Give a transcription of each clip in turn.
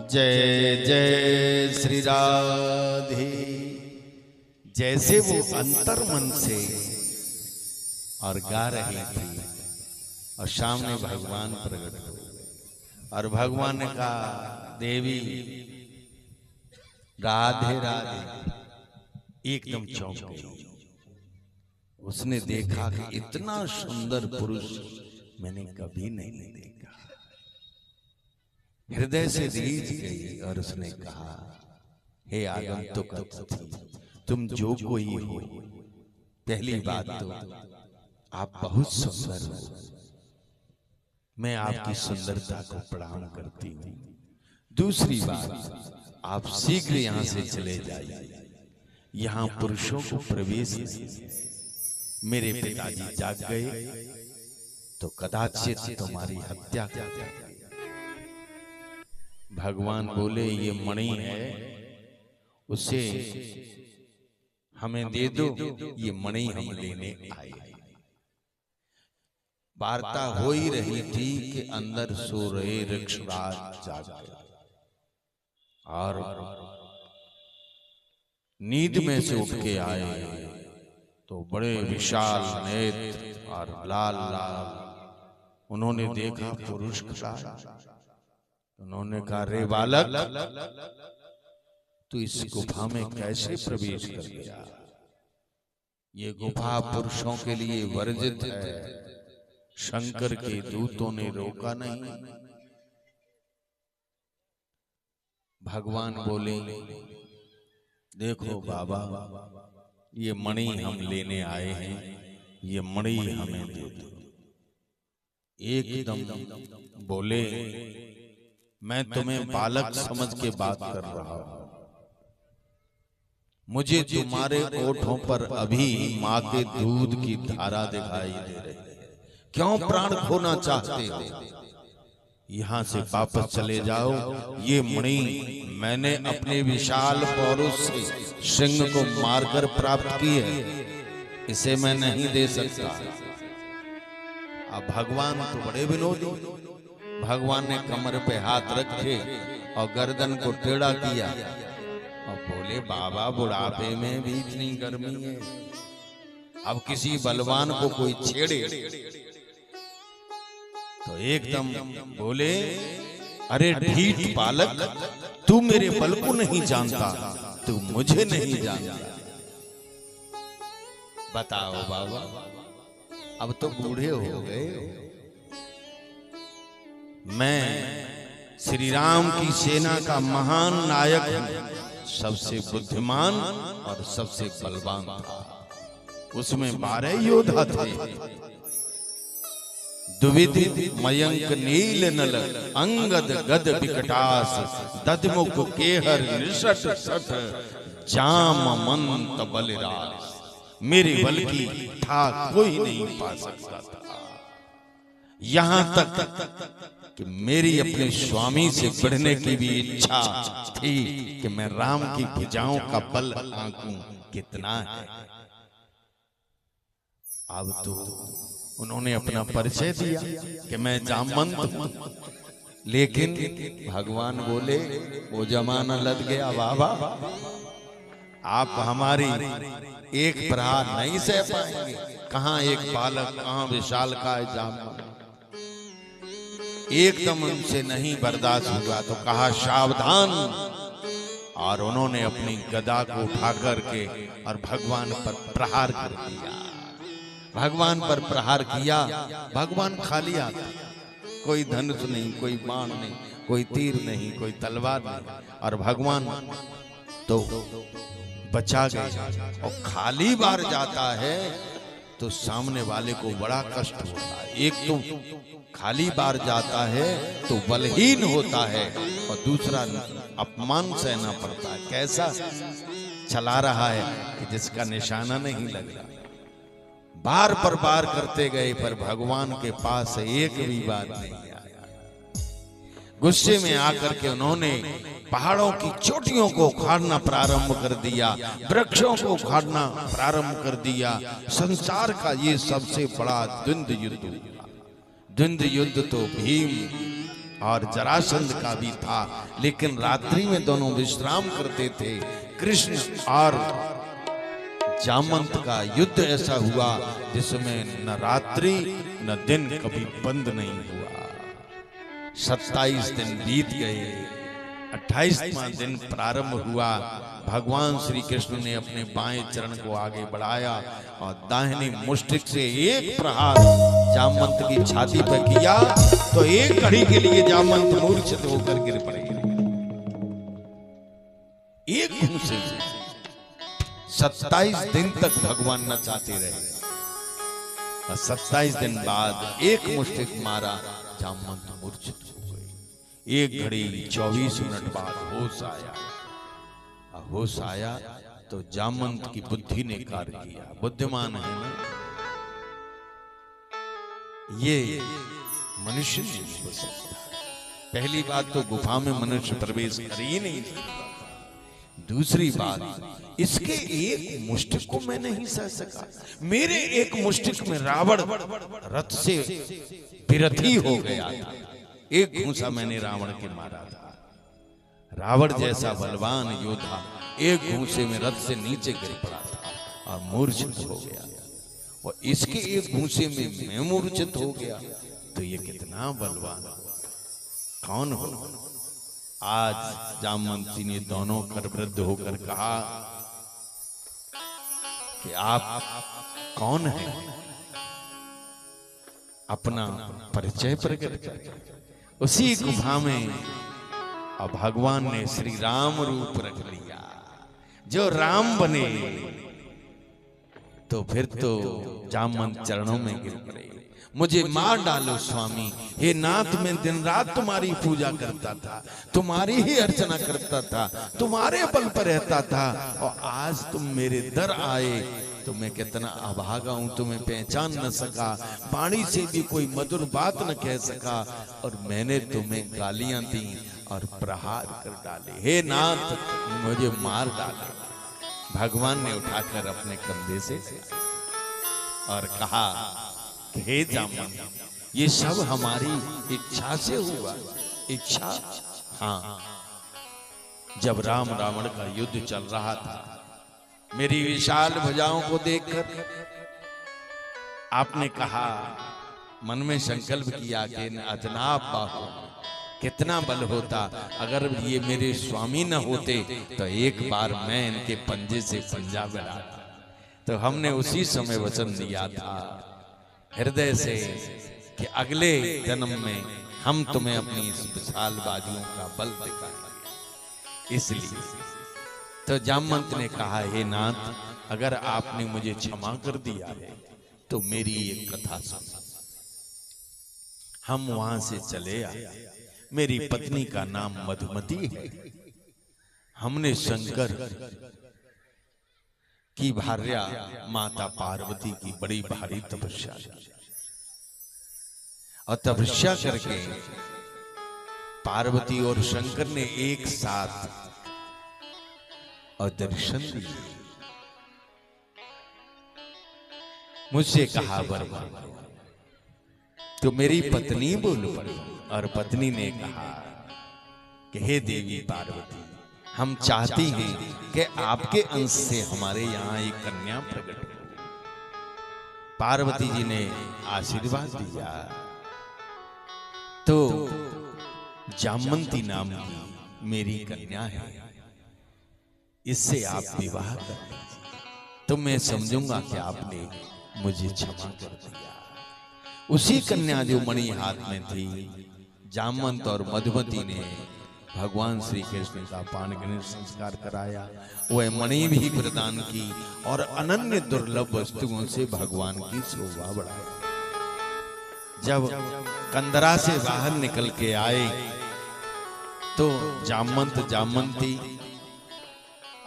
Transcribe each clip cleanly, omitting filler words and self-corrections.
जय जय श्री राधे। जैसे वो अंतर मन से और गा रही थी और सामने भगवान प्रकट हो और भगवान ने कहा देवी राधे राधे, एकदम चौंक गई। उसने देखा कि इतना सुंदर पुरुष मैंने कभी नहीं देखा। हृदय से रीझ गई और उसने कहा हे आगंतुक अतिथि, तुम जो कोई हो, पहली बात तो आप बहुत सुंदर हो, मैं आपकी सुंदरता को प्रणाम करती हूँ। दूसरी बात, आप शीघ्र यहाँ से चले जाइए, यहाँ पुरुषों को प्रवेश नहीं। मेरे पिताजी जाग गए तो कदाचित तुम्हारी हत्या कर देंगे। भगवान बोले ये मणि है, उसे हमें दे दो, ये मणि हम लेने आए। वार्ता हो ही रही थी कि अंदर सो रहे ऋक्षराज जाग गए और नींद में से उठ के आए तो बड़े विशाल नेत्र और लाल लाल उन्होंने देखा पुरुष खड़ा। उन्होंने कहा रे बालक, तू इस गुफा में कैसे प्रवेश कर गया? ये गुफा पुरुषों के लिए वर्जित है, शंकर के दूतों ने रोका नहीं। भगवान बोले देखो बाबा, ये मणि हम लेने आए हैं, ये मणि हमें दे दो। एकदम बोले मैं तुम्हें बालक समझ के बात कर रहा हूं, मुझे तुम्हारे ओठों पर अभी माँ के दूध की धारा दिखाई दे रही है। क्यों प्राण खोना चाहते हो? यहां से वापस चले जाओ। ये मणि मैंने अपने विशाल पौरुष से सिंह को मारकर प्राप्त की है, इसे मैं नहीं दे सकता। अब भगवान तो बड़े विनोदी। भगवान ने कमर पे हाथ रखे और गर्दन को टेढ़ा किया और बोले बाबा बुढ़ापे में भी इतनी गर्मी है, अब किसी बलवान को कोई छेड़े तो एकदम बोले अरे ढीठ बालक, तू मेरे बल को नहीं जानता, तू मुझे नहीं जानता। बताओ बाबा, अब तो बूढ़े हो गए। मैं श्री राम की सेना का महान नायक हूं, सबसे बुद्धिमान और सबसे बलवान था। उसमें 12 योद्धा थे, द्विविध मयंक नील नल, अंगद गद विकटास, दधमुख केहर निषट सठ, जाम मंत बलिराज। मेरे बल की था कोई नहीं पा सकता था। यहां तक कि मेरी अपने स्वामी से बढ़ने की भी इच्छा थी कि मैं राम की भुजाओं का बल आंकूं कितना है। अब तो उन्होंने अपना परिचय दिया कि मैं जामवंत हूं, लेकिन भगवान बोले वो जमाना लद गया बाबा, आप हमारी एक प्रहार नहीं सह पाएंगे। कहां एक बालक, कहां विशाल का जामवंत। एकदम उनसे नहीं बर्दाश्त हुआ तो कहा सावधान, और उन्होंने अपनी गदा को उठा करके और भगवान पर प्रहार कर दिया। भगवान पर प्रहार किया। भगवान खाली आता, कोई धनुष नहीं, कोई बाण नहीं, कोई तीर नहीं, कोई तलवार नहीं, और भगवान तो बचा गए। और खाली बार जाता है तो सामने वाले को बड़ा कष्ट होता है। एक तो खाली बार जाता है तो बलहीन होता है और दूसरा अपमान सहना पड़ता है। कैसा चला रहा है कि जिसका निशाना नहीं लग रहा। बार पर बार करते गए पर भगवान के पास एक भी बात नहीं आया। गुस्से में आकर के उन्होंने पहाड़ों की चोटियों को उखाड़ना प्रारंभ कर दिया, वृक्षों को उखाड़ना प्रारंभ कर दिया। संसार का ये सबसे बड़ा द्वंद्व युद्ध हुआ। द्वंद्व युद्ध तो भीम और जरासंध का भी था, लेकिन रात्रि में दोनों विश्राम करते थे। कृष्ण और जामंत का युद्ध ऐसा हुआ जिसमें न रात्रि न दिन कभी बंद नहीं हुआ। 27 दिन बीत गए, 28वां दिन प्रारंभ हुआ। भगवान श्री कृष्ण ने अपने बाएं चरण को आगे बढ़ाया और दाहिनी मुष्टिक से एक प्रहार जामंत की छाती पर किया तो एक घड़ी के लिए जामंत मूर्छित होकर गिर पड़े। एक घूंसे से 27 दिन तक भगवान नचाते रहे और 27 दिन बाद एक मुष्टिक मारा, जामंत मूर्छित हो गई। एक घड़ी 24 मिनट बाद होश आया। होश आया तो जामंत की बुद्धि ने कार्य किया। बुद्धिमान है ना, ये मनुष्य नहीं हो सकता। पहली बात तो गुफा में मनुष्य प्रवेश कर ही नहीं सकता। दूसरी बात, इसके एक मुष्टिक को मैं नहीं सह सका। मेरे एक मुष्टिक में रावण रथ से विरथी हो गया था। एक घूंसा मैंने रावण के मारा था। रावण जैसा बलवान योद्धा एक घूंसे में रथ से नीचे गिर पड़ा था और मूर्छित हो गया, और इसके एक घूंसे में मैं मूर्छित हो गया, तो ये कितना बलवान कौन हो। आज जामवंती ने दोनों करवृद्ध होकर कहा कि आप कौन हैं, अपना परिचय प्रकट करें। उसी गुफा में और भगवान ने श्री राम रूप रख लिया। जो राम बने तो फिर तो जामवंत चरणों में गिर पड़े, मुझे मार डालो स्वामी। हे नाथ, मैं दिन रात तुम्हारी पूजा करता था, तुम्हारी ही अर्चना करता था, तुम्हारे बल पर रहता था, और आज तुम मेरे दर आए तो मैं कितना अभागा हूं, तुम्हें पहचान न सका, वाणी से भी कोई मधुर बात न कह सका, और मैंने तुम्हें गालियां दी और प्रहार कर डाले। हे नाथ, मुझे मार डाला। भगवान ने उठाकर अपने कंधे से और कहा कि हे जामवंत, ये सब हमारी इच्छा से हुआ। इच्छा? हाँ, जब राम रावण का युद्ध चल रहा था, मेरी विशाल भुजाओं को देखकर आपने कहा, मन में संकल्प किया कि अजनाब बाहु, कितना बल होता अगर ये मेरे स्वामी न होते तो एक बार मैं इनके पंजे से पंजा बढ़ाता। तो हमने उसी समय वचन दिया था हृदय से कि अगले जन्म में हम तुम्हें अपनी इस विशाल बाजुओं का बल दिखाएंगे। इसलिए तो जामवंत ने कहा, हे नाथ, अगर आपने मुझे क्षमा कर दिया है तो मेरी एक कथा सुन। हम वहां से चले आए। मेरी पत्नी का नाम मधुमती है। हमने शंकर की भार्या माता पार्वती की बड़ी भारी तपस्या की, और तपस्या करके पार्वती और शंकर ने एक साथ और दर्शन दिए। मुझसे कहा, बरबा तो मेरी पत्नी बोल पड़ी, और पत्नी ने कहा कि हे देवी पार्वती, हम चाहती हैं कि आपके अंश से हमारे यहाँ एक कन्या प्रकट हो। पार्वती जी ने आशीर्वाद दिया तो जामवंती नाम की मेरी कन्या है, इससे आप विवाह कर लीजिए तो मैं समझूंगा कि आपने मुझे क्षमा कर दिया। उसी कन्या जो मणि हाथ में थी, जामवंत और मधुमती ने भगवान श्री कृष्ण का पाणिग्रहण संस्कार कराया। वह मणि भी प्रदान की और अनन्य दुर्लभ वस्तुओं से भगवान की शोभा बढ़ाई। जब कंदरा से बाहर निकल के आए तो जामवंत, जामवंती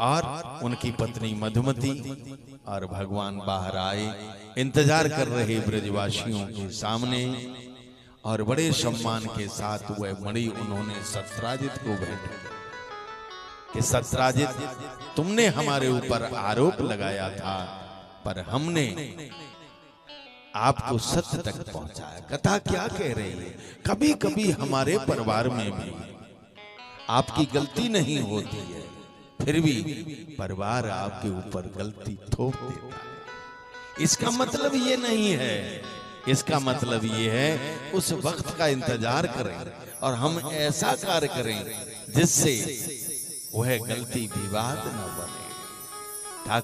और उनकी पत्नी मधुमती और भगवान बाहर आए, इंतजार कर रहे ब्रजवासियों के सामने, और बड़े सम्मान के साथ वह मणि उन्होंने सत्राजित को भेंट कि सत्राजित, तुमने हमारे ऊपर आरोप लगाया था, पर हमने आपको सत्य तक पहुंचाया। कथा क्या कह रही है? कभी कभी हमारे परिवार में भी आपकी गलती नहीं होती है, फिर भी परिवार आपके ऊपर गलती थोप देता है। इसका मतलब ये नहीं है, इसका मतलब ये है उस वक्त का इंतजार करें और हम ऐसा कार्य करें जिससे वह गलती विवाद न बने।